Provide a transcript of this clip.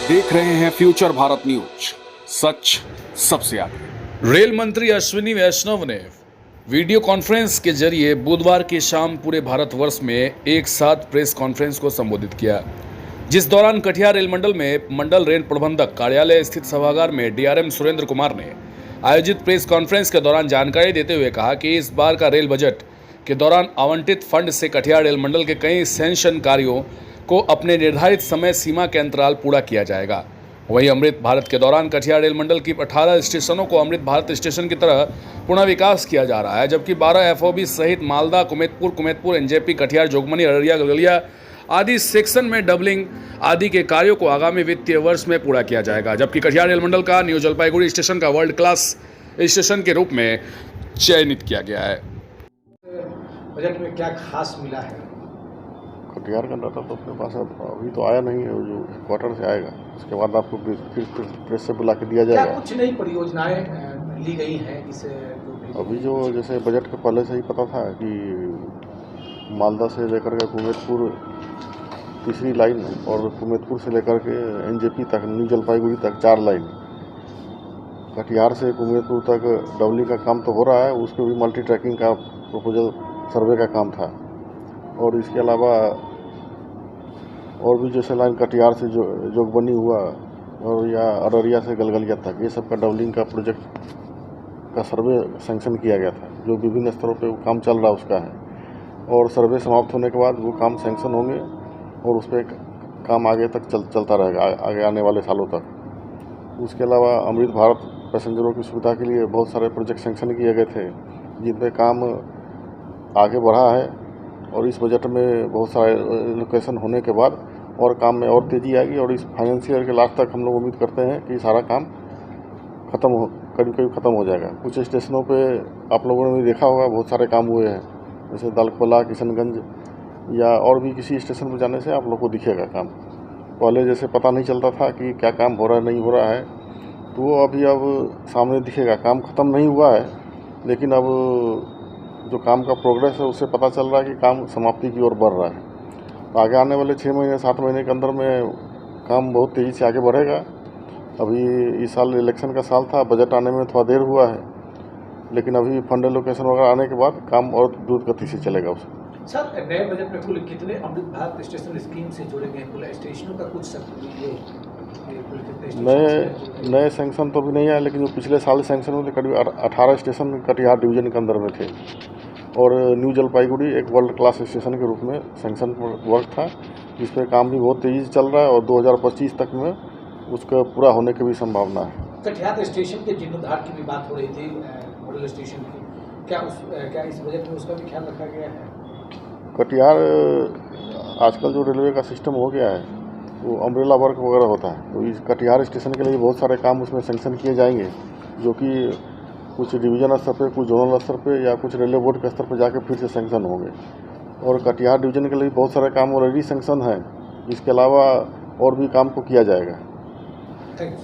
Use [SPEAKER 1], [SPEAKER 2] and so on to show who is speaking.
[SPEAKER 1] देख रहे हैं फ्यूचर भारत न्यूज, सच सबसे आगे। रेल मंत्री अश्विनी वैष्णव ने वीडियो कॉन्फ्रेंस के जरिए बुधवार की शाम पूरे भारतवर्ष में एक साथ प्रेस कॉन्फ्रेंस को संबोधित किया, जिस दौरान कटिहार रेल मंडल में मंडल रेल प्रबंधक कार्यालय स्थित सभागार में डीआरएम सुरेंद्र कुमार ने आयोजित प्रेस कॉन्फ्रेंस के दौरान जानकारी देते हुए कहा कि इस बार का रेल बजट के दौरान आवंटित फंड से कटिहार रेल मंडल के कई सेंशन कार्यों को अपने निर्धारित समय सीमा के अंतराल पूरा किया जाएगा। वहीं अमृत भारत के दौरान कटिहार रेल मंडल की 18 स्टेशनों को अमृत भारत स्टेशन की तरह पुनः विकास किया जा रहा है, जबकि 12 एफओबी सहित मालदा, कुमेतपुर, एनजेपी, कटिहार, जोगबनी, अररिया, गलगलिया आदि सेक्शन में डबलिंग आदि के कार्यों को आगामी वित्तीय वर्ष में पूरा किया जाएगा। जबकि कटिहार रेल मंडल का न्यू जलपाईगुड़ी स्टेशन का वर्ल्ड क्लास स्टेशन के रूप में चयनित किया गया है।
[SPEAKER 2] बजट में क्या खास मिला है?
[SPEAKER 3] कटिहार का डाटा तो अपने पास अभी तो आया नहीं है, जो क्वार्टर से आएगा उसके बाद आपको फिर प्रेस से बुला के दिया जाएगा।
[SPEAKER 2] क्या कुछ नई परियोजनाएं ली गई हैं इस
[SPEAKER 3] अभी जो जैसे बजट के पहले से ही पता था कि मालदा से लेकर के कुमेतपुर तीसरी लाइन और कुमेतपुर से लेकर के एनजेपी तक, न्यू जलपाईगुड़ी तक 4 लाइन, कटिहार से कुमेतपुर तक डबलिंग का काम तो हो रहा है, उसके भी मल्टी ट्रैकिंग का प्रपोजल सर्वे का काम था। और इसके अलावा और भी जैसे लाइन कटिहार से जोगबनी हुआ और या अररिया से गलगलिया तक, ये सब का डबलिंग का प्रोजेक्ट का सर्वे सैंक्शन किया गया था, जो विभिन्न स्तरों पे वो काम चल रहा उसका है। और सर्वे समाप्त होने के बाद वो काम सैंक्शन होंगे और उस पर काम आगे तक चलता रहेगा, आगे आने वाले सालों तक। उसके अलावा अमृत भारत पैसेंजरों की सुविधा के लिए बहुत सारे प्रोजेक्ट सैंक्शन किए गए थे, जिनमें काम आगे बढ़ा है। और इस बजट में बहुत सारे एलोकेशन होने के बाद और काम में और तेज़ी आएगी और इस फाइनेंशियल के लास्ट तक हम लोग उम्मीद करते हैं कि सारा काम करीब ख़त्म हो जाएगा। कुछ स्टेशनों पे आप लोगों ने भी देखा होगा बहुत सारे काम हुए हैं, जैसे दालखोला, किशनगंज या और भी किसी स्टेशन पर जाने से आप लोग को दिखेगा काम। पहले जैसे पता नहीं चलता था कि क्या काम हो रहा है नहीं हो रहा है, तो वो अभी अब सामने दिखेगा। काम ख़त्म नहीं हुआ है, लेकिन अब जो काम का प्रोग्रेस है उससे पता चल रहा है कि काम समाप्ति की ओर बढ़ रहा है। तो आगे आने वाले 6 महीने 7 महीने के अंदर में काम बहुत तेज़ी से आगे बढ़ेगा। अभी इस साल इलेक्शन का साल था, बजट आने में थोड़ा देर हुआ है, लेकिन अभी फंड एलोकेशन वगैरह आने के बाद काम और द्रुत गति से चलेगा उसमें।
[SPEAKER 2] सर, नए बजट में कुल कितने अमृत भारत स्टेशन स्कीम से जुड़े गए? कुल स्टेशनों का कुछ
[SPEAKER 3] नए सैंक्शन तो भी नहीं आए, लेकिन जो पिछले साल सैंक्शन हुए थे करीब 18 स्टेशन कटिहार डिवीजन के अंदर में थे। और न्यू जलपाईगुड़ी एक वर्ल्ड क्लास स्टेशन के रूप में सैंक्शन वर्क था, जिस पर काम भी बहुत तेज़ी से चल रहा है और 2025 तक में उसका पूरा होने की भी संभावना है।
[SPEAKER 2] कटिहार स्टेशन के जीर्णोद्धार की भी बात हो रही थी, मॉडल स्टेशन की, क्या इस बजट में उसका भी ख्याल रखा गया है?
[SPEAKER 3] कटिहार आजकल जो रेलवे का सिस्टम हो गया है वो अम्ब्रेला वर्क वगैरह होता है, तो इस कटिहार स्टेशन के लिए बहुत सारे काम उसमें सैंक्शन किए जाएंगे, जो कि कुछ डिवीजन स्तर पे, कुछ जोनल स्तर पे या कुछ रेलवे बोर्ड के स्तर पे जाके फिर से सैंक्शन होंगे। और कटिहार डिवीजन के लिए बहुत सारे काम ऑलरेडी सैंक्शन हैं, इसके अलावा और भी काम को किया जाएगा।
[SPEAKER 2] Thank you.